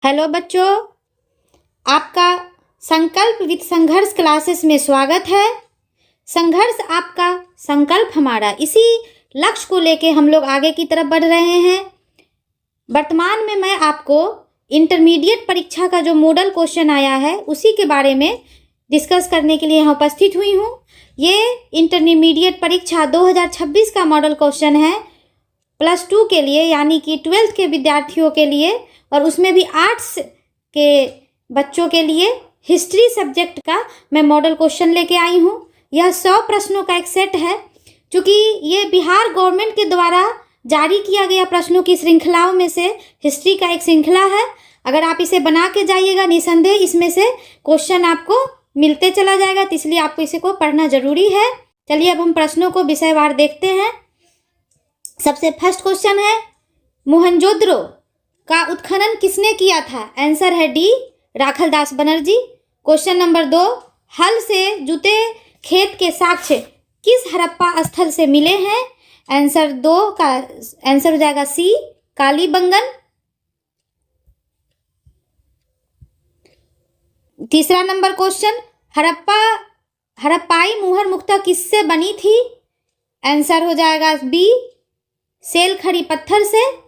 Hello बच्चों, आपका संकल्प विद संघर्ष क्लासेस में स्वागत है। संघर्ष आपका, संकल्प हमारा, इसी लक्ष्य को लेके हम लोग आगे की तरफ बढ़ रहे हैं। वर्तमान में मैं आपको इंटरमीडिएट परीक्षा का जो मॉडल क्वेश्चन आया है उसी के बारे में डिस्कस करने के लिए यहाँ उपस्थित हुई हूँ। ये इंटरमीडिएट परीक्षा 2026 का मॉडल क्वेश्चन है +2 के लिए, यानी कि 12th के विद्यार्थियों के लिए, और उसमें भी आर्ट्स के बच्चों के लिए हिस्ट्री सब्जेक्ट का मैं मॉडल क्वेश्चन लेके आई हूँ। यह 100 प्रश्नों का एक सेट है, क्योंकि ये बिहार गवर्नमेंट के द्वारा जारी किया गया प्रश्नों की श्रृंखलाओं में से हिस्ट्री का एक श्रृंखला है। अगर आप इसे बना के जाइएगा, निसंदेह इसमें से क्वेश्चन आपको मिलते चला जाएगा, तो इसलिए आपको इसे को पढ़ना जरूरी है। चलिए अब हम प्रश्नों को विषयवार देखते हैं। सबसे फर्स्ट क्वेश्चन है, मोहनजोदड़ो का उत्खनन किसने किया था? आंसर है D, Rakhaldas Banerjee. Question number 2, हल से जुते खेत के साक्ष्य किस हड़प्पा स्थल से मिले हैं? आंसर 2 का आंसर हो जाएगा सी, कालीबंगन। तीसरा नंबर क्वेश्चन, हड़प्पाई मुहर मुक्ता किससे बनी थी? आंसर हो जाएगा बी, सेल खड़ी पत्थर से।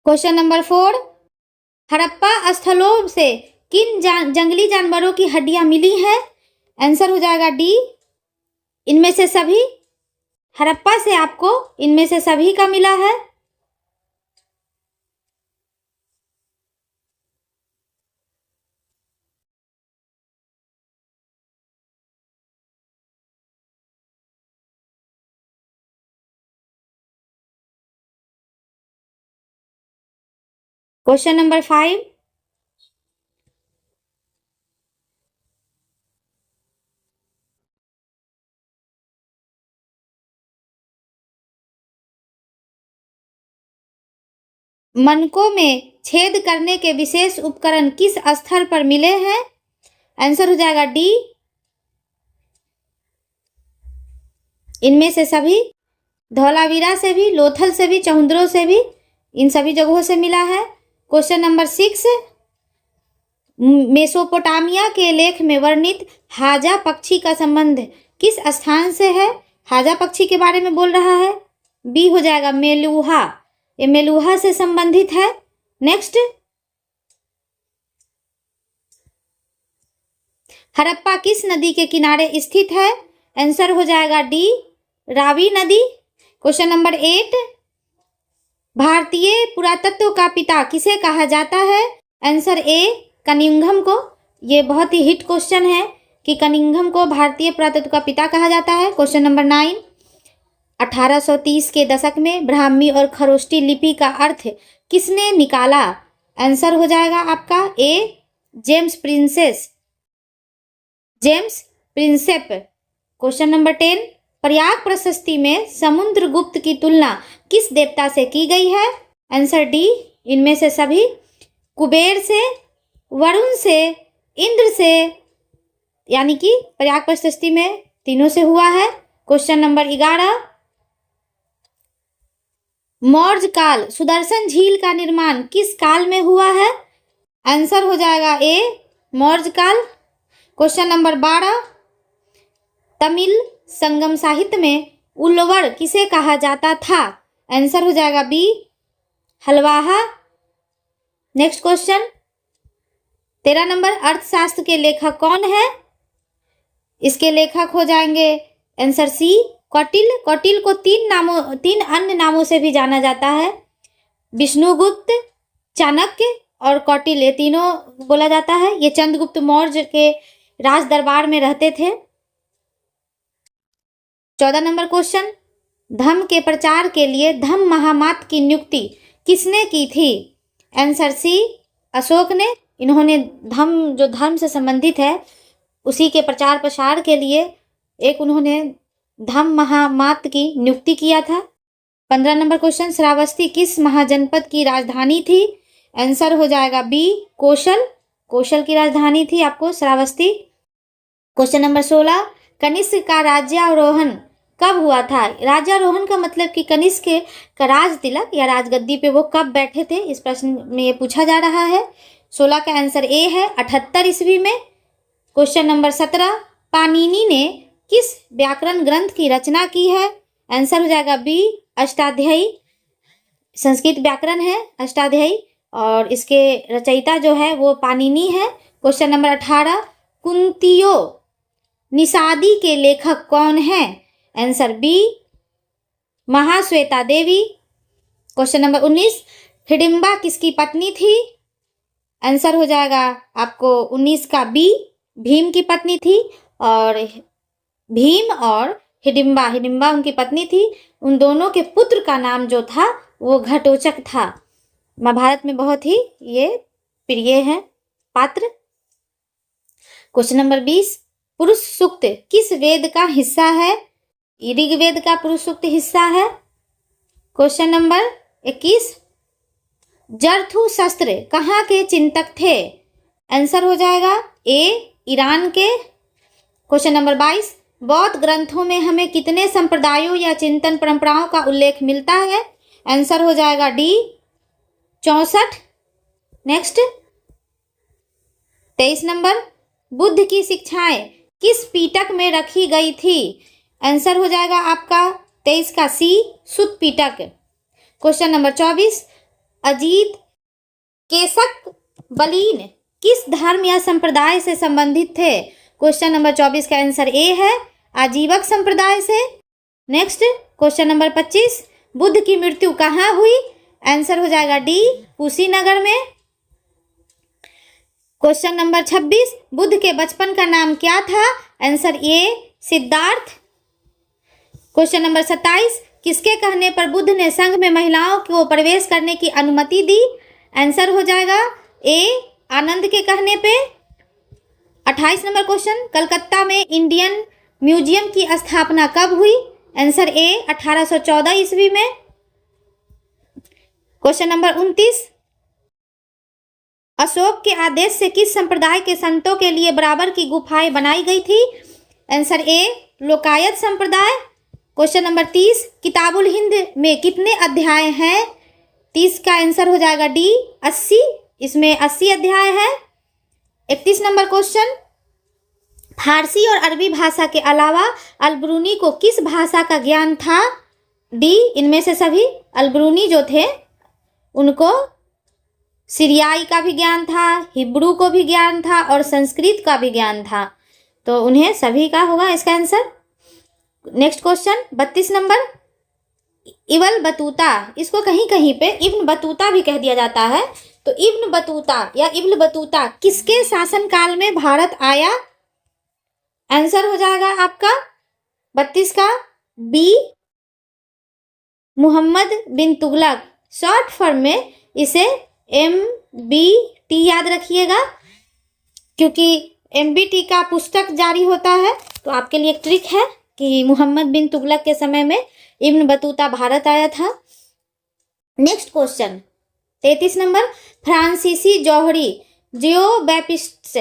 क्वेश्चन नंबर 4, हड़प्पा स्थलों से किन जंगली जानवरों की हड्डियां मिली हैं? आंसर हो जाएगा डी, इनमें से सभी। हड़प्पा से आपको इनमें से सभी का मिला है। क्वेश्चन नंबर 5, मनकों में छेद करने के विशेष उपकरण किस स्थल पर मिले हैं? आंसर हो जाएगा डी, इनमें से सभी। धौलावीरा से भी, लोथल से भी, चौंद्रो से भी, इन सभी जगहों से मिला है। क्वेश्चन नंबर 6, मेसोपोटामिया के लेख में वर्णित हाजा पक्षी का संबंध किस स्थान से है? हाजा पक्षी के बारे में बोल रहा है। बी हो जाएगा मेलुहा, ये मेलुहा से संबंधित है। नेक्स्ट, हड़प्पा किस नदी के किनारे स्थित है? आंसर हो जाएगा डी, रावी नदी। क्वेश्चन नंबर 8, भारतीय पुरातत्व का पिता किसे कहा जाता है? आंसर ए, कनिंघम को। ये बहुत ही हिट क्वेश्चन है कि कनिंघम को भारतीय पुरातत्व का पिता कहा जाता है। क्वेश्चन नंबर 9, 1830 के दशक में ब्राह्मी और खरोष्टी लिपि का अर्थ किसने निकाला? आंसर हो जाएगा आपका A, James Prinsep. Question number 10, Prayag Prashasti में समुद्रगुप्त की तुलना किस देवता से की गई है? आंसर डी, इनमें से सभी। कुबेर से, वरुण से, इंद्र से, यानी कि प्रयाग प्रशस्ति में तीनों से हुआ है। क्वेश्चन नंबर 11, मौर्य काल सुदर्शन झील का निर्माण किस काल में हुआ है? आंसर हो जाएगा ए, मौर्य काल। क्वेश्चन नंबर 12, तमिल संगम साहित्य में उल्वर किसे कहा जाता था? आंसर हो जाएगा बी, हलवाहा। नेक्स्ट क्वेश्चन, 13 नंबर, अर्थशास्त्र के लेखक कौन है? इसके लेखक हो जाएंगे आंसर सी, कौटिल्य। कौटिल्य को 3 अन्य नामों से भी जाना जाता है, विष्णुगुप्त, चाणक्य और कौटिल्य, तीनों बोला जाता है। ये चंद्रगुप्त मौर्य के राज दरबार में रहते थे। 14 नंबर क्वेश्चन, धम्म के प्रचार के लिए धम्म महामात की नियुक्ति किसने की थी? आंसर सी, अशोक ने। इन्होंने धम्म, जो धर्म से संबंधित है, उसी के प्रचार प्रसार के लिए एक उन्होंने धम्म महामात की नियुक्ति किया था। 15 नंबर क्वेश्चन, श्रावस्ती किस महाजनपद की राजधानी थी? आंसर हो जाएगा बी, कोशल की राजधानी थी आपको श्रावस्ती। क्वेश्चन नंबर 16, कनिष्क का राज्यारोहण कब हुआ था? राज्यारोहण का मतलब कि कनिष्क का राज तिलक या राजगद्दी पे वो कब बैठे थे, इस प्रश्न में ये पूछा जा रहा है। 16 का आंसर ए है 78 ईस्वी में। क्वेश्चन नंबर 17, पाणिनि ने किस व्याकरण ग्रंथ की रचना की है? आंसर हो जाएगा बी, अष्टाध्यायी। संस्कृत व्याकरण है अष्टाध्यायी और इसके रचयिता जो है वो पाणिनि है। क्वेश्चन नंबर 18, कुंतियो निषादी के लेखक कौन है? आंसर बी, महाश्वेता देवी। क्वेश्चन नंबर 19, हिडिंबा किसकी पत्नी थी? आंसर हो जाएगा आपको 19 का बी, भीम की पत्नी थी। और भीम और हिडिंबा, हिडिंबा उनकी पत्नी थी। उन दोनों के पुत्र का नाम जो था वो घटोचक था। महाभारत में बहुत ही ये प्रिय है पात्र। क्वेश्चन नंबर 20, पुरुष सूक्त किस वेद का हिस्सा है? ऋग्वेद का पुरुष सूक्त हिस्सा है। क्वेश्चन नंबर 21, जरथुशस्त्र कहाँ के चिंतक थे? आंसर हो जाएगा ए, ईरान के। क्वेश्चन नंबर 22, बौद्ध ग्रंथों में हमें कितने संप्रदायों या चिंतन परंपराओं का उल्लेख मिलता है? आंसर हो जाएगा डी, 64। नेक्स्ट 23 नंबर, बुद्ध की शिक्षाएं किस पीटक में रखी गई थी? आंसर हो जाएगा आपका 23 का सी, सुत पीटक। क्वेश्चन नंबर 24, अजीत केसक बलीन किस धर्म या संप्रदाय से संबंधित थे? क्वेश्चन नंबर 24 का आंसर ए है, आजीवक संप्रदाय से। नेक्स्ट क्वेश्चन नंबर 25, बुद्ध की मृत्यु कहाँ हुई? आंसर हो जाएगा डी, कुशीनगर में। क्वेश्चन नंबर 26, बुद्ध के बचपन का नाम क्या था? Answer A, Siddharth. Question number 27, किसके कहने पर बुद्ध ने संघ में महिलाओं को प्रवेश करने की अनुमति दी? आंसर हो जाएगा ए, आनंद के कहने पे। 28 नंबर क्वेश्चन, कलकत्ता में इंडियन म्यूजियम की स्थापना कब हुई? आंसर ए, 1814 ईस्वी में। क्वेश्चन नंबर 29, अशोक के आदेश से किस संप्रदाय के संतों के लिए बराबर की गुफाएं बनाई गई थी? आंसर ए, लोकायत संप्रदाय। क्वेश्चन नंबर 30, किताबुल हिंद में कितने अध्याय हैं? 30 का आंसर हो जाएगा डी, 80। इसमें 80 अध्याय है। 31 नंबर क्वेश्चन, फारसी और अरबी भाषा के अलावा अलबरूनी को किस भाषा का ज्ञान था? डी, इनमें से सभी। अलबरूनी जो थे उनको सीरियाई का भी ज्ञान था, हिब्रू को भी ज्ञान था और संस्कृत का भी ज्ञान था, तो उन्हें सभी का होगा इसका answer. Next question 32 number, Ibn Battuta, इसको कहीं कहीं पे इब्न बतूता भी कह दिया जाता है, तो इब्न बतूता या इब्न बतूता किसके शासनकाल में भारत आया? आंसर हो जाएगा आपका 32 का बी, मुहम्मद बिन तुगलक। शॉर्ट फॉर्म में इसे MBT याद रखिएगा, क्योंकि MBT का पुस्तक जारी होता है, तो आपके लिए एक ट्रिक है कि मुहम्मद बिन तुगलक के समय में इब्न बतूता भारत आया था। नेक्स्ट क्वेश्चन 33 नंबर, फ्रांसीसी जौहरी जियो बैप्टिस्ट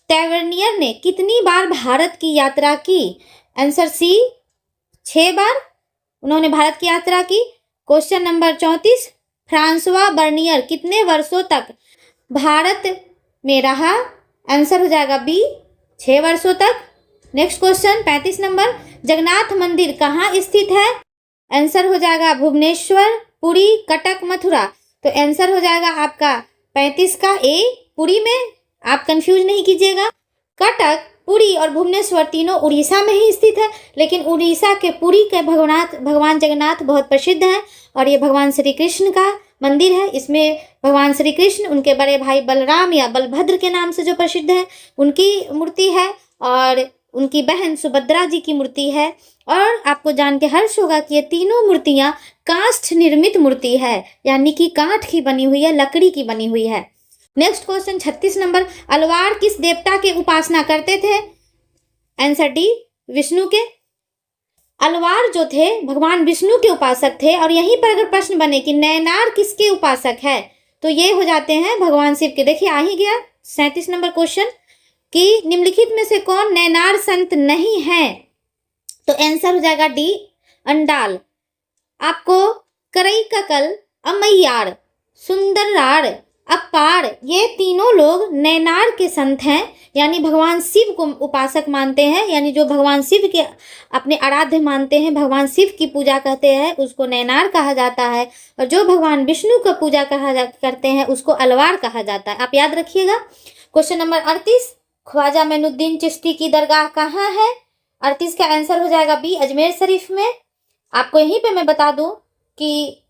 टैवर्नियर ने कितनी बार भारत की यात्रा की? आंसर सी, 6 बार उन्होंने भारत की यात्रा की। क्वेश्चन नंबर 34, फ्रांसवा बर्नियर कितने वर्षों तक भारत में रहा? आंसर हो जाएगा बी, 6 वर्षों तक। नेक्स्ट क्वेश्चन 35 नंबर, जगन्नाथ मंदिर कहाँ स्थित है? आंसर हो जाएगा भुवनेश्वर, पुरी, कटक, मथुरा। तो आंसर हो जाएगा आपका 35 का ए, पुरी में। आप कंफ्यूज नहीं कीजिएगा, कटक, पुरी और भुवनेश्वर तीनों उड़ीसा में ही स्थित है, लेकिन उड़ीसा के पुरी के भगवान जगन्नाथ बहुत प्रसिद्ध हैं और ये भगवान श्री कृष्ण का मंदिर है। इसमें भगवान श्री कृष्ण, उनके बड़े भाई बलराम या बलभद्र के नाम से जो प्रसिद्ध है, उनकी मूर्ति है और उनकी बहन सुभद्रा जी की मूर्ति है। और आपको जान के हर्ष होगा कि ये तीनों मूर्तियां काष्ठ निर्मित मूर्ति है, यानी कि काठ की बनी हुई है, लकड़ी की बनी हुई है। नेक्स्ट क्वेश्चन 36 नंबर, अलवार किस देवता के उपासना करते थे? आंसर डी, विष्णु के। अलवार जो थे भगवान विष्णु के उपासक थे। और यहीं पर अगर प्रश्न बने कि नैनार किसके उपासक है, तो ये हो जाते हैं भगवान शिव के। देखिए आ ही गया 37 नंबर क्वेश्चन। कि निम्नलिखित में से कौन नैनार संत नहीं है? तो आंसर हो जाएगा डी, अंडाल। आपको करईककल, अमैयार, सुंदररार, अप्पार, ये तीनों लोग नैनार के संत हैं, यानी भगवान शिव को उपासक मानते हैं, यानी जो भगवान शिव के अपने आराध्य मानते हैं, भगवान शिव की पूजा करते हैं, उसको नैनार कहा जाता है। और जो भगवान विष्णु का पूजा करते हैं उसको अलवार कहा जाता है। आप याद रखिएगा। क्वेश्चन नंबर 38, ख्वाजा मोइनुद्दीन चिश्ती की दरगाह कहाँ है? 38 का आंसर हो जाएगा बी, अजमेर शरीफ में। आपको यहीं पे मैं बता दूं कि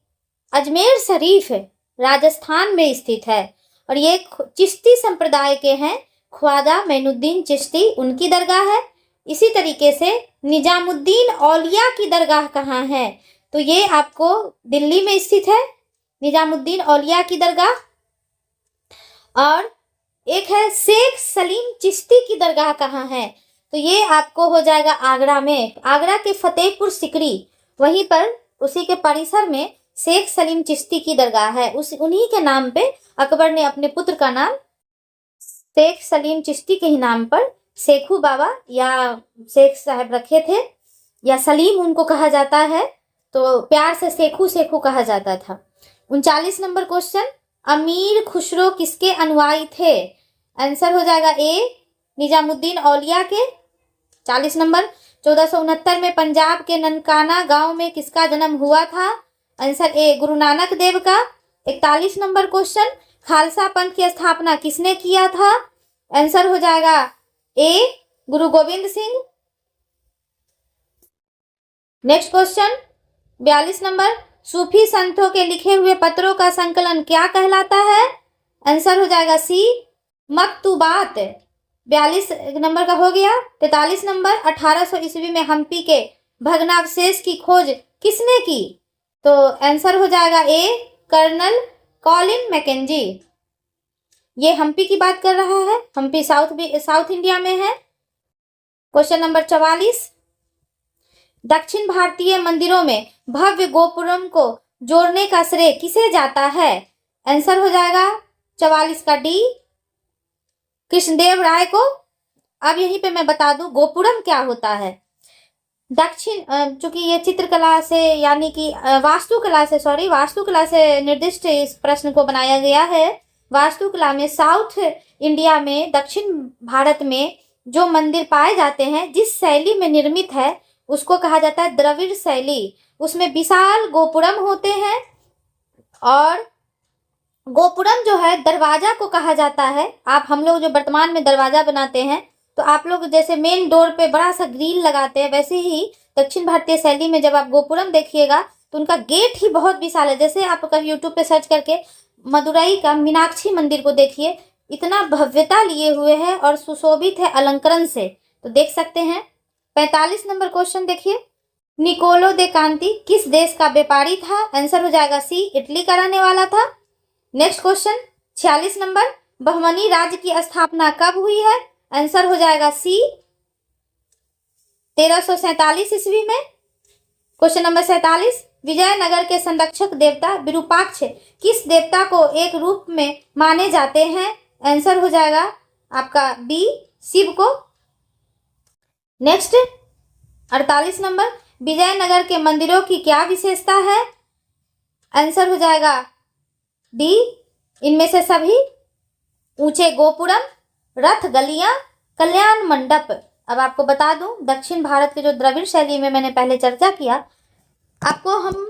अजमेर शरीफ राजस्थान में स्थित है और ये चिश्ती संप्रदाय के हैं, ख्वाजा मोइनुद्दीन चिश्ती, उनकी दरगाह है। इसी तरीके से निजामुद्दीन औलिया की दरगाह कहाँ है? तो ये आपको दिल्ली में स्थित है, निजामुद्दीन औलिया की दरगाह। और एक है शेख सलीम चिश्ती की दरगाह कहाँ है? तो ये आपको हो जाएगा आगरा में, आगरा के फतेहपुर सिकरी, वहीं पर उसी के परिसर में शेख सलीम चिश्ती की दरगाह है। उन्हीं के नाम पे अकबर ने अपने पुत्र का नाम शेख सलीम चिश्ती के ही नाम पर शेखू बाबा या शेख साहब रखे थे, या सलीम उनको कहा जाता है, तो प्यार से शेखू शेखू कहा जाता था। 39 नंबर क्वेश्चन, अमीर खुसरो किसके अनुयायी थे? आंसर हो जाएगा ए, निजामुद्दीन औलिया के। 40 नंबर, 1469 में पंजाब के ननकाना गांव में किसका जन्म हुआ था? आंसर ए, गुरु नानक देव का। 41 नंबर क्वेश्चन, खालसा पंथ की स्थापना किसने किया था? आंसर हो जाएगा A, Guru Gobind Singh. Next question 42 number, सूफी संतों के लिखे हुए पत्रों का संकलन क्या कहलाता है? आंसर हो जाएगा सी, मकतूबात। 42 नंबर का हो गया। 43 नंबर, 1800 ईस्वी में हम्पी के भग्नावशेष की खोज किसने की? तो आंसर हो जाएगा ए, कर्नल कॉलिन मैकेंजी। ये हम्पी की बात कर रहा है, हम्पी साउथ इंडिया में है। क्वेश्चन नंबर 44, दक्षिण भारतीय मंदिरों में भव्य गोपुरम को जोड़ने का श्रेय किसे जाता है? आंसर हो जाएगा 44 का डी, कृष्णदेव राय को। अब यहीं पे मैं बता दूं गोपुरम क्या होता है। दक्षिण, चूंकि ये चित्रकला से यानी कि वास्तुकला से निर्दिष्ट इस प्रश्न को बनाया गया है। वास्तुकला में साउथ इंडिया में, दक्षिण भारत में जो मंदिर पाए जाते हैं, जिस शैली में निर्मित है उसको कहा जाता है द्रविड़ शैली। उसमें विशाल गोपुरम होते हैं और गोपुरम जो है दरवाजा को कहा जाता है। हम लोग जो वर्तमान में दरवाजा बनाते हैं, तो आप लोग जैसे मेन डोर पे बड़ा सा ग्रिल लगाते हैं, वैसे ही दक्षिण भारतीय शैली में जब आप गोपुरम देखिएगा तो उनका गेट ही बहुत विशाल है। जैसे आप कभी यूट्यूब पे सर्च करके मदुरई का मीनाक्षी मंदिर को देखिए, इतना भव्यता लिए हुए है और सुशोभित है अलंकरण से, तो देख सकते हैं। 45 नंबर क्वेश्चन देखिए, निकोलो दे कांति किस देश का व्यापारी था? आंसर हो जाएगा सी, इटली का रहने वाला था। नेक्स्ट क्वेश्चन 46 नंबर, बहमनी राज्य की स्थापना कब हुई है? आंसर हो जाएगा सी, 1347 ईस्वी में। क्वेश्चन नंबर 47, विजयनगर के संरक्षक देवता विरूपाक्ष किस देवता को एक रूप में माने जाते हैं? आंसर हो जाएगा आपका बी, शिव को। नेक्स्ट 48 नंबर, विजयनगर के मंदिरों की क्या विशेषता है? आंसर हो जाएगा डी, इनमें से सभी, ऊंचे गोपुरम, रथ गलियां, कल्याण मंडप। अब आपको बता दूं, दक्षिण भारत के जो द्रविड़ शैली में मैंने पहले चर्चा किया, आपको हम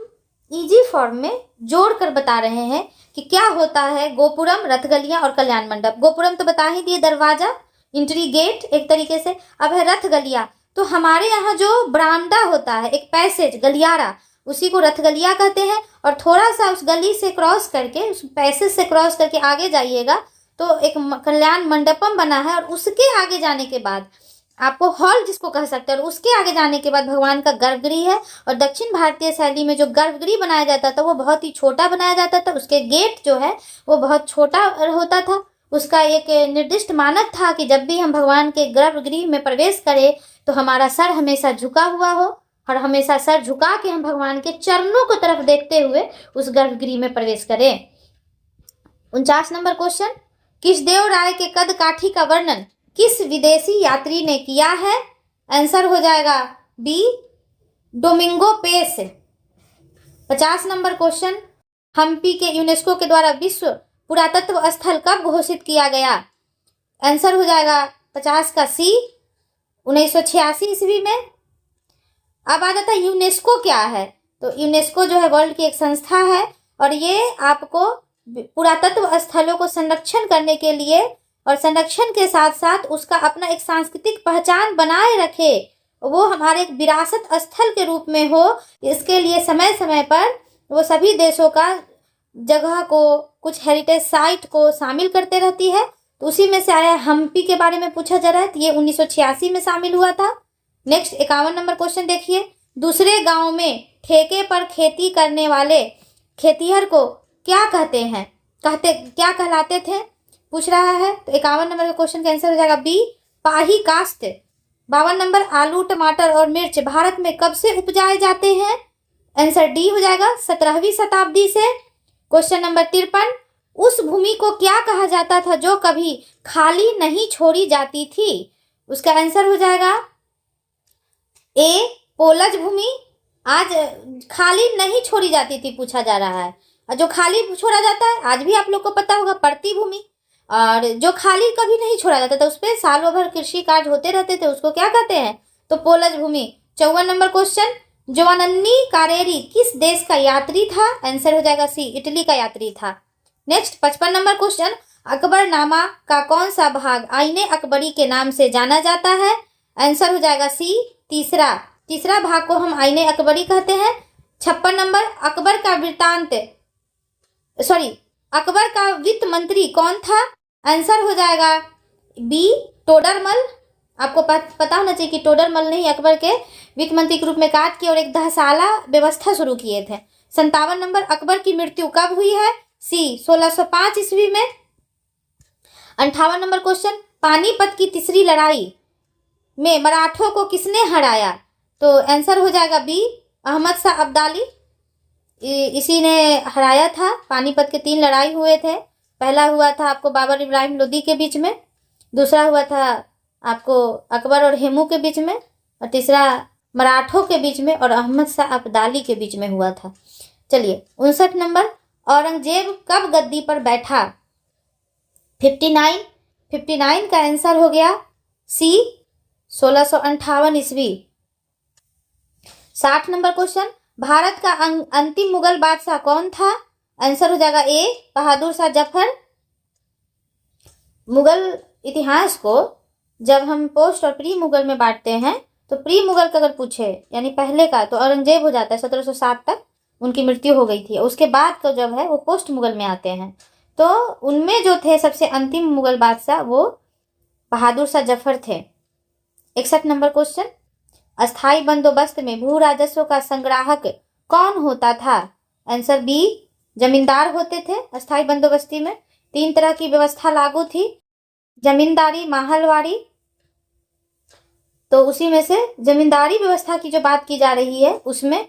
इजी फॉर्म में जोड़कर बता रहे हैं कि क्या होता है गोपुरम, रथ गलियां और कल्याण मंडप। गोपुरम तो बता ही दिए, दरवाजा, एंट्री गेट एक तरीके से। अब है रथ गलियां, तो हमारे यहाँ जो बरामदा होता है, एक पैसेज, गलियारा, उसी को रथ गलिया कहते हैं। और थोड़ा सा उस गली से क्रॉस करके, उस पैसेज से क्रॉस करके आगे जाइएगा तो एक कल्याण मंडपम बना है, और उसके आगे जाने के बाद आपको हॉल जिसको कह सकते हैं, और उसके आगे जाने के बाद भगवान का गर्भगृह है। और दक्षिण भारतीय शैली में जो गर्भगृह बनाया जाता था वो बहुत ही छोटा बनाया जाता था, उसके गेट जो है वो बहुत छोटा होता था। उसका एक निर्दिष्ट मानक था कि जब भी हम भगवान के गर्भगृह में प्रवेश करें तो हमारा सर हमेशा झुका हुआ हो, और हमेशा सर झुका के हम भगवान के चरणों को तरफ देखते हुए उस गर्भगृह में प्रवेश करें। 49 नंबर क्वेश्चन, कृष्णदेव राय के कद काठी का वर्णन किस विदेशी यात्री ने किया है? आंसर हो जाएगा B, Domingo Paes. 50 number question, Hampi के यूनेस्को के द्वारा विश्व पुरातत्व स्थल कब घोषित किया गया? आंसर हो जाएगा 50 का सी, 1986 ईस्वी में। अब आ जाता है यूनेस्को क्या है। तो यूनेस्को जो है वर्ल्ड की एक संस्था है और ये आपको पुरातत्व स्थलों को संरक्षण करने के लिए और संरक्षण के साथ साथ उसका अपना एक सांस्कृतिक पहचान बनाए रखे, वो हमारे एक विरासत स्थल के रूप में हो, इसके लिए समय समय पर वो सभी देशों का जगह को, कुछ हेरिटेज साइट को शामिल करते रहती है। तो उसी में से आया हम्पी के बारे में पूछा जा रहा है, तो ये 1986 में शामिल हुआ था। नेक्स्ट 51 नंबर क्वेश्चन देखिए, दूसरे गांव में ठेके पर खेती करने वाले खेतिहर को क्या कहते हैं, क्या कहलाते थे, पूछ रहा है। तो 51 नंबर के क्वेश्चन का आंसर हो जाएगा बी, पाही कास्ट। 52 नंबर, आलू, टमाटर और मिर्च भारत में कब से उपजाए जाते हैं? आंसर डी हो जाएगा 17वीं शताब्दी से। क्वेश्चन नंबर 53, उस भूमि को क्या कहा जाता था जो कभी खाली नहीं छोड़ी जाती थी? उसका आंसर हो जाएगा ए, पोलज भूमि। आज खाली नहीं छोड़ी जाती थी पूछा जा रहा है, और जो खाली छोड़ा जाता है आज भी आप लोग को पता होगा, पड़ती भूमि। और जो खाली कभी नहीं छोड़ा जाता था उस पर सालों भर कृषि कार्य होते रहते थे, उसको क्या कहते हैं? तो पोलज भूमि। 54 नंबर क्वेश्चन, जोवानन्नी कारेरी किस देश का यात्री था? आंसर हो जाएगा सी, इटली का यात्री था। नेक्स्ट 55 नंबर क्वेश्चन, अकबरनामा का कौन सा भाग आईने अकबरी के नाम से जाना जाता है? आंसर हो जाएगा सी, तीसरा भाग को हम आईने अकबरी कहते हैं। 56 नंबर, अकबर का वित्त मंत्री कौन था? आंसर हो जाएगा बी, टोडरमल। आपको पता होना चाहिए कि टोडरमल ने ही अकबर के वित्त मंत्री के रूप में कार्य किया और एक धर्मशाला व्यवस्था शुरू किए थे। 57 नंबर, अकबर की मृत्यु कब हुई है? सी, 1605 ईस्वी में। 58 नंबर क्वेश्चन, पानीपत की तीसरी लड़ाई में मराठों को किसने हराया? तो आंसर हो जाएगा बी, अहमद शाह अब्दाली, इसी ने हराया था। पानीपत के 3 लड़ाई हुए थे, पहला हुआ था आपको बाबर इब्राहिम लोदी के बीच में, दूसरा हुआ था आपको अकबर और हेमू के बीच में, और तीसरा मराठों के बीच में और अहमद शाह अब्दाली के बीच में हुआ था। चलिए 59 नंबर, औरंगजेब कब गद्दी पर बैठा? 59 का आंसर हो गया सी, 1658 ईस्वी। 60 नंबर क्वेश्चन, भारत का अंतिम मुगल बादशाह कौन था? आंसर हो जाएगा ए, बहादुर शाह जफर। मुगल इतिहास को जब हम पोस्ट और प्री मुगल में बांटते हैं तो प्री मुगल का अगर पूछे यानी पहले का तो औरंगजेब हो जाता है, 1707 तक उनकी मृत्यु हो गई थी। उसके बाद तो जब है वो पोस्ट मुगल में आते हैं, तो उनमें जो थे सबसे अंतिम मुगल बादशाह वो बहादुर शाह जफर थे। 61 नंबर क्वेश्चन, अस्थाई बंदोबस्त में भू राजस्व का संग्राहक कौन होता था? आंसर बी, जमींदार होते थे। अस्थाई बंदोबस्ती में 3 तरह की व्यवस्था लागू थी, जमींदारी, माहलवाड़ी। तो उसी में से जमींदारी व्यवस्था की जो बात की जा रही है उसमें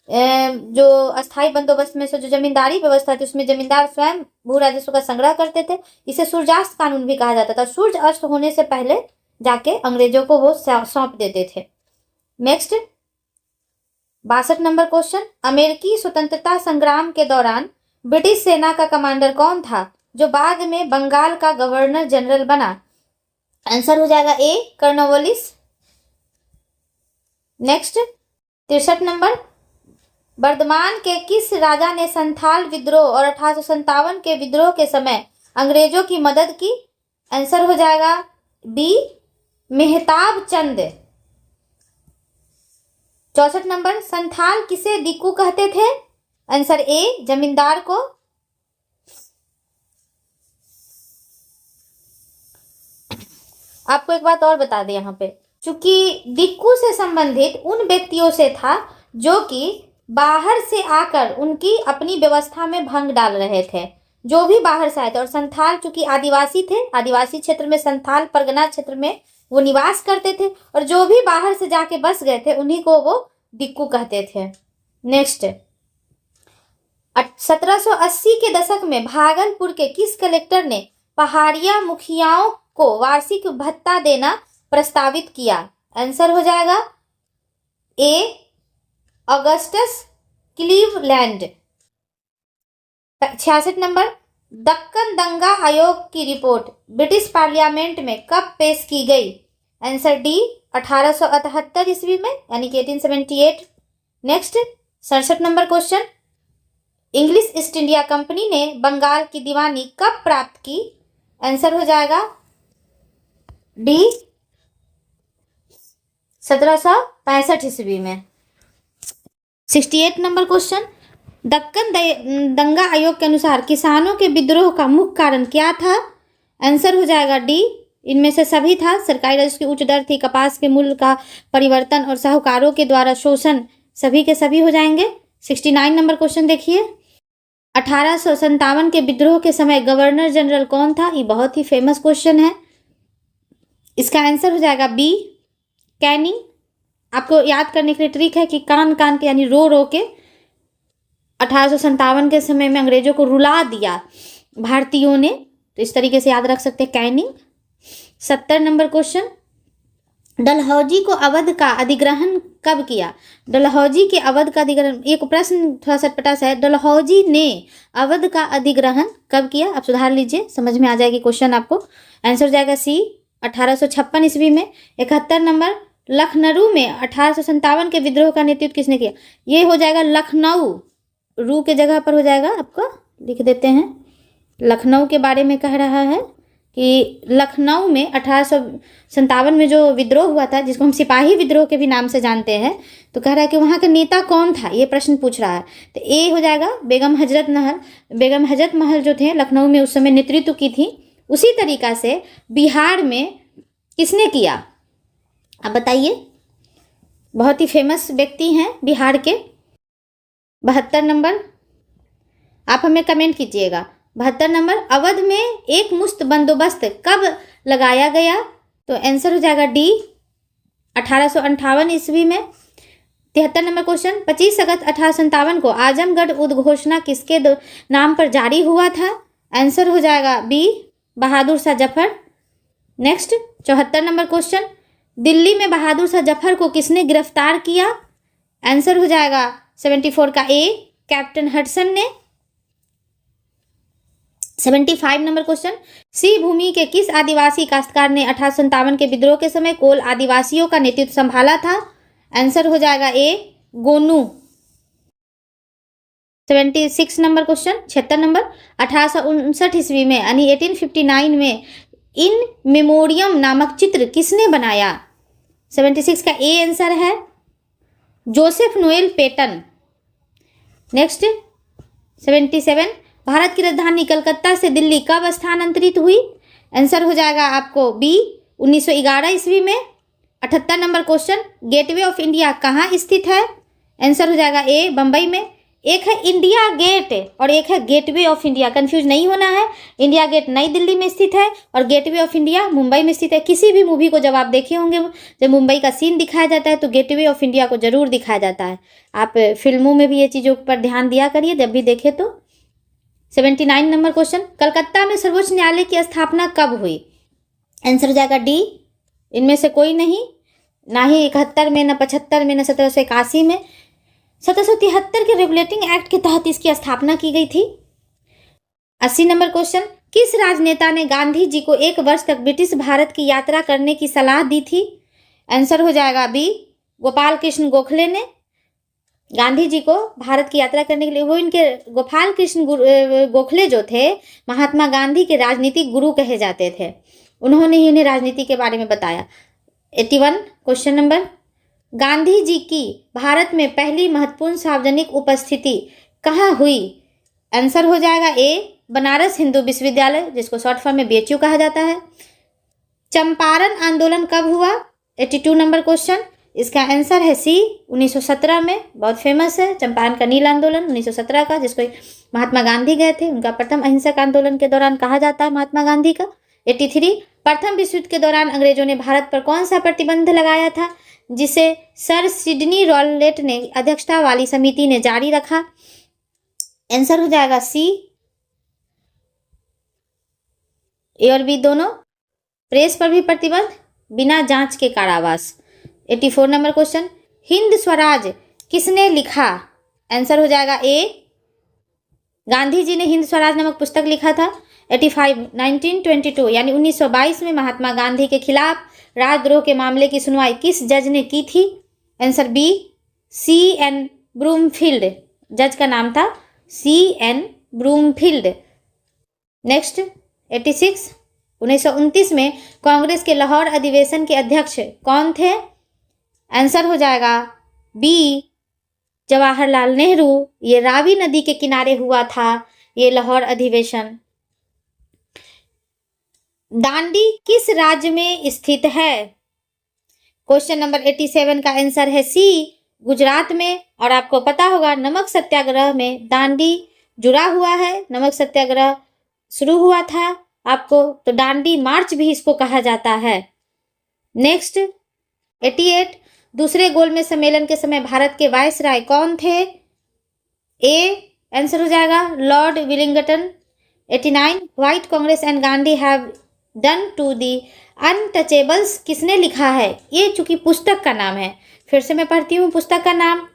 जो अस्थाई बंदोबस्त में से जो जमींदारी व्यवस्था थी उसमें जमींदार स्वयं भू राजस्व का संग्रह करते थे। इसे सूर्यास्त कानून भी कहा जाता था, सूर्य अस्त होने से पहले जाके अंग्रेजों को वो सौंप देते थे। नेक्स्ट 62 नंबर क्वेश्चन, अमेरिकी स्वतंत्रता संग्राम के दौरान ब्रिटिश सेना का कमांडर कौन था जो बाद में बंगाल का गवर्नर जनरल बना? आंसर हो जाएगा ए, कॉर्नवालिस। नेक्स्ट 63 नंबर, बर्धमान के किस राजा ने संथाल विद्रोह और 1857 के विद्रोह के समय अंग्रेजों की मदद की? आंसर हो जाएगा बी, मेहताब चंद। 64 नंबर, संथाल किसे दिक्कू कहते थे? आंसर ए, जमींदार को। आपको एक बात और बता दें यहाँ पे, चूंकि दिक्कू से संबंधित उन व्यक्तियों से था जो कि बाहर से आकर उनकी अपनी व्यवस्था में भंग डाल रहे थे, जो भी बाहर से आए थे। और संथाल चूंकि आदिवासी थे, आदिवासी क्षेत्र में संथाल परगना क्षेत्र में वो निवास करते थे, और जो भी बाहर से जाके बस गए थे उन्हीं को वो दिक्कू कहते थे। नेक्स्ट 1780 के दशक में भागलपुर के किस कलेक्टर ने पहाड़िया मुखियाओं को वार्षिक भत्ता देना प्रस्तावित किया? आंसर हो जाएगा ए ऑगस्टस क्लीवलैंड। 66 नंबर, दक्कन दंगा आयोग की रिपोर्ट ब्रिटिश पार्लियामेंट में कब पेश की गई? आंसर डी 1878 ईस्वी में, यानी कि 1878। Next 67 number question, English east India company ने बंगाल की दीवानी कब प्राप्त की? आंसर हो जाएगा डी 1765 ईस्वी में। 68 नंबर क्वेश्चन, दक्कन दंगा आयोग के अनुसार किसानों के विद्रोह का मुख्य कारण क्या था? आंसर हो जाएगा डी, इनमें से सभी था। सरकारी राजस्व की उच्च दर थी, कपास के मूल्य का परिवर्तन और साहूकारों के द्वारा शोषण, सभी के सभी हो जाएंगे। 69 नंबर क्वेश्चन देखिए, 1857 के विद्रोह के समय गवर्नर जनरल कौन था? ये बहुत ही फेमस क्वेश्चन है। इसका आंसर हो जाएगा बी कैनिंग। आपको याद करने के लिए ट्रिक है कि कान कान के यानी रो रो के 1857 के समय में अंग्रेजों को रुला दिया भारतीयों ने, तो इस तरीके से याद रख सकते हैं कैनिंग। 70 नंबर क्वेश्चन, डलहौजी को अवध का अधिग्रहण कब किया? डलहौजी के अवध का अधिग्रहण, एक प्रश्न थोड़ा सटपटा सा है, डलहौजी ने अवध का अधिग्रहण कब किया? आप सुधार लीजिए, समझ में आ जाएगी क्वेश्चन आपको। आंसर हो जाएगा सी 1856 ईस्वी में। 71 नंबर, लखनऊ में 1857 के विद्रोह का नेतृत्व किसने किया? ये हो जाएगा लखनऊ, रू के जगह पर हो जाएगा, आपको लिख देते हैं। लखनऊ के बारे में कह रहा है कि लखनऊ में 1857 में जो विद्रोह हुआ था, जिसको हम सिपाही विद्रोह के भी नाम से जानते हैं, तो कह रहा है कि वहाँ का नेता कौन था, ये प्रश्न पूछ रहा है। तो ए हो जाएगा बेगम हजरत महल। बेगम हजरत महल जो थे लखनऊ में उस समय नेतृत्व की थी। उसी तरीका से बिहार में किसने किया? आप बताइए, बहुत ही फेमस व्यक्ति हैं बिहार के। 72 नंबर, आप हमें कमेंट कीजिएगा। 72 नंबर, अवध में एक मुश्त बंदोबस्त कब लगाया गया? तो आंसर हो जाएगा डी 1858 ईस्वी में। 73 नंबर क्वेश्चन, 25 अगस्त 1857 को आजमगढ़ उद्घोषणा किसके नाम पर जारी हुआ था? आंसर हो जाएगा B Bahadur Shah Zafar. Next 74 number question, Delhi में बहादुर शाह जफर को किसने गिरफ्तार किया? आंसर हो जाएगा 74 का ए कैप्टन हडसन ने। 75 नंबर क्वेश्चन, सी भूमि के किस आदिवासी काश्तकार ने 1857 के विद्रोह के समय कोल आदिवासियों का नेतृत्व संभाला था? आंसर हो जाएगा ए गोनू। 76 नंबर क्वेश्चन, 76 नंबर, 1859 ईस्वी में यानी 1859 में इन मेमोरियम नामक चित्र किसने बनाया? 76 का ए आंसर है Joseph Noel Paton. Next 77, Bharat की राजधानी कलकत्ता से दिल्ली कब स्थानांतरित हुई? आंसर हो जाएगा आपको बी 1911 ईस्वी में। 78 number question, gateway of India कहाँ स्थित है? आंसर हो जाएगा ए बम्बई में। एक है इंडिया गेट और एक है गेटवे ऑफ इंडिया, कंफ्यूज नहीं होना है। इंडिया गेट नई दिल्ली में स्थित है और गेटवे ऑफ इंडिया मुंबई में स्थित है। किसी भी मूवी को जब आप देखे होंगे, जब मुंबई का सीन दिखाया जाता है तो गेटवे ऑफ इंडिया को जरूर दिखाया जाता है। आप फिल्मों में भी ये चीज़ों पर ध्यान दिया करिए जब भी देखे तो। 79 नंबर क्वेश्चन, कलकत्ता में सर्वोच्च न्यायालय की स्थापना कब हुई? आंसर हो जाएगा डी, इनमें से कोई नहीं, ना ही 71 में, ना 75 में, ना 1781 में। 1773 के रेगुलेटिंग एक्ट के तहत इसकी स्थापना की गई थी। 80 नंबर क्वेश्चन, किस राजनेता ने गांधी जी को 1 वर्ष तक ब्रिटिश भारत की यात्रा करने की सलाह दी थी? आंसर हो जाएगा बी गोपाल कृष्ण गोखले ने गांधी जी को भारत की यात्रा करने के लिए, वो इनके गोपाल कृष्ण गोखले जो थे महात्मा गांधी के राजनीतिक गुरु कहे जाते थे, उन्होंने ही इन्हें राजनीति के बारे में बताया। 81 क्वेश्चन नंबर, गांधी जी की भारत में पहली महत्वपूर्ण सार्वजनिक उपस्थिति कहाँ हुई? आंसर हो जाएगा ए बनारस हिंदू विश्वविद्यालय, जिसको शॉर्ट फॉर्म में बीएचयू कहा जाता है। चंपारण आंदोलन कब हुआ? 82 नंबर क्वेश्चन, इसका आंसर है सी 1917 में, बहुत फेमस है चंपारण का नील आंदोलन 1917 का, जिसको महात्मा गांधी गए थे, उनका प्रथम अहिंसक आंदोलन के दौरान कहा जाता है महात्मा गांधी का। 83 प्रथम विश्व युद्ध के दौरान अंग्रेजों ने भारत पर कौन सा प्रतिबंध लगाया था, जिसे सर सिडनी रॉलेट ने अध्यक्षता वाली समिति ने जारी रखा? आंसर हो जाएगा सी, ए और बी दोनों। प्रेस पर भी प्रतिबंध, बिना जांच के कारावास। 84 नंबर क्वेश्चन, हिंद स्वराज किसने लिखा? आंसर हो जाएगा ए, गांधी जी ने हिंद स्वराज नामक पुस्तक लिखा था। 85 1922 यानी 1922 में महात्मा गांधी के खिलाफ राजद्रोह के मामले की सुनवाई किस जज ने की थी? Answer B, C.N. ब्रूमफील्ड। जज का नाम था C.N. ब्रूमफील्ड। नेक्स्ट 86 1929 में कांग्रेस के लाहौर अधिवेशन के अध्यक्ष कौन थे? आंसर हो जाएगा बी, जवाहरलाल नेहरू। ये रावी नदी के किनारे हुआ था ये लाहौर अधिवेशन। दांडी किस राज्य में स्थित है? क्वेश्चन नंबर 87 का आंसर है सी, गुजरात में। और आपको पता होगा नमक सत्याग्रह में दांडी जुड़ा हुआ है, नमक सत्याग्रह शुरू हुआ था आपको, तो दांडी मार्च भी इसको कहा जाता है। नेक्स्ट 88 दूसरे गोलमेज सम्मेलन के समय भारत के वायसराय कौन थे? ए, आंसर हो जाएगा lord Willingdon. 89 what Congress and Gandhi have done to the untouchables किसने लिखा है? ये चूंकि पुस्तक का नाम है, फिर से मैं पढ़ती हूँ पुस्तक का नाम।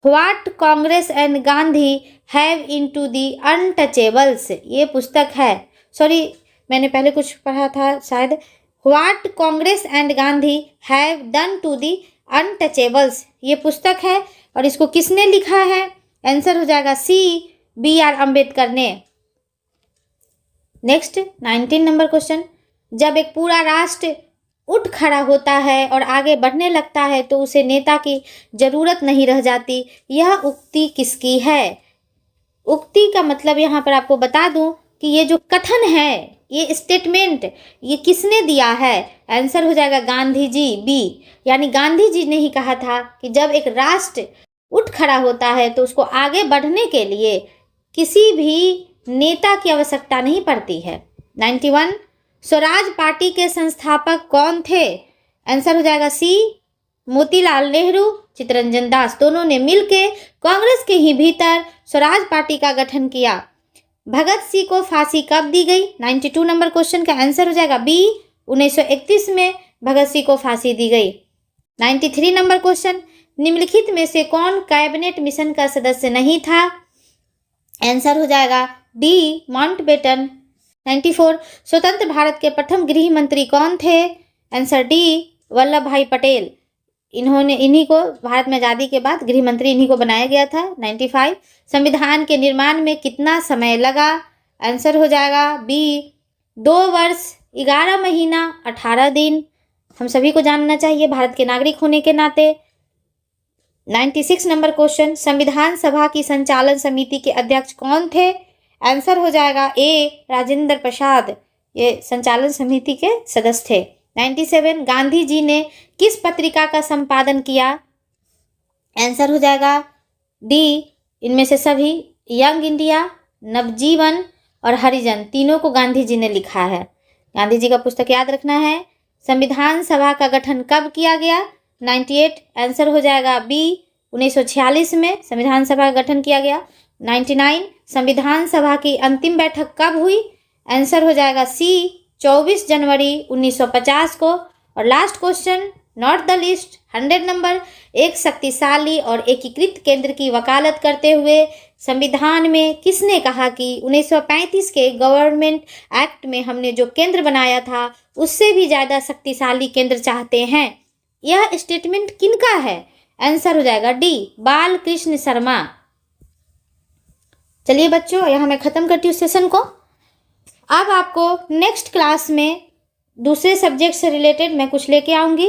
What Congress and Gandhi have into the untouchables, ये पुस्तक है। सॉरी, मैंने पहले कुछ पढ़ा था शायद। What Congress and Gandhi have done to the untouchables, ये पुस्तक है। और इसको किसने लिखा है? आंसर हो जाएगा सी, B.R. अम्बेडकर ने। नेक्स्ट 19 नंबर क्वेश्चन, जब एक पूरा राष्ट्र उठ खड़ा होता है और आगे बढ़ने लगता है तो उसे नेता की जरूरत नहीं रह जाती, यह उक्ति किसकी है? उक्ति का मतलब यहाँ पर आपको बता दूं कि ये जो कथन है, ये स्टेटमेंट, ये किसने दिया है? आंसर हो जाएगा गांधी जी, बी। यानी गांधी जी ने ही कहा था कि जब एक राष्ट्र उठ खड़ा होता है तो उसको आगे बढ़ने के लिए किसी भी नेता की आवश्यकता नहीं पड़ती है। 91 स्वराज पार्टी के संस्थापक कौन थे? आंसर हो जाएगा सी, मोतीलाल नेहरू, चित्तरंजन दास, दोनों ने मिलकर कांग्रेस के ही भीतर स्वराज पार्टी का गठन किया। भगत सिंह को फांसी कब दी गई? 92 नंबर क्वेश्चन का आंसर हो जाएगा बी, 1931 में भगत सिंह को फांसी दी गई। 93 नंबर क्वेश्चन, निम्नलिखित में से कौन कैबिनेट मिशन का सदस्य नहीं था? आंसर हो जाएगा डी, माउंटबेटन। 94 स्वतंत्र भारत के प्रथम गृह मंत्री कौन थे? आंसर डी, वल्लभ भाई पटेल। इन्हीं को भारत में आज़ादी के बाद गृह मंत्री इन्हीं को बनाया गया था। 95 संविधान के निर्माण में कितना समय लगा? आंसर हो जाएगा बी, 2 वर्ष 11 महीना 18 दिन। हम सभी को जानना चाहिए भारत के नागरिक होने के नाते। 96 नंबर क्वेश्चन, संविधान सभा की संचालन समिति के अध्यक्ष कौन थे? आंसर हो जाएगा ए, राजेंद्र प्रसाद, ये संचालन समिति के सदस्य थे। 97 गांधी जी ने किस पत्रिका का संपादन किया? आंसर हो जाएगा डी, इनमें से सभी, यंग इंडिया, नवजीवन और हरिजन, तीनों को गांधी जी ने लिखा है। गांधी जी का पुस्तक याद रखना है। संविधान सभा का गठन कब किया गया? 98 आंसर हो जाएगा बी, 1946 में संविधान सभा का गठन किया गया। 99 संविधान सभा की अंतिम बैठक कब हुई? आंसर हो जाएगा सी, 24 जनवरी 1950 को। और last question, not the list, 100 number, एक शक्तिशाली और एकीकृत केंद्र की वकालत करते हुए संविधान में किसने कहा कि 1935 के गवर्नमेंट एक्ट में हमने जो केंद्र बनाया था उससे भी ज़्यादा शक्तिशाली केंद्र चाहते हैं? यह स्टेटमेंट किनका है? आंसर हो जाएगा डी, बाल कृष्ण शर्मा। चलिए बच्चों, यहाँ मैं ख़त्म करती हूँ सेशन को। अब आपको नेक्स्ट क्लास में दूसरे सब्जेक्ट से रिलेटेड मैं कुछ लेके आऊँगी।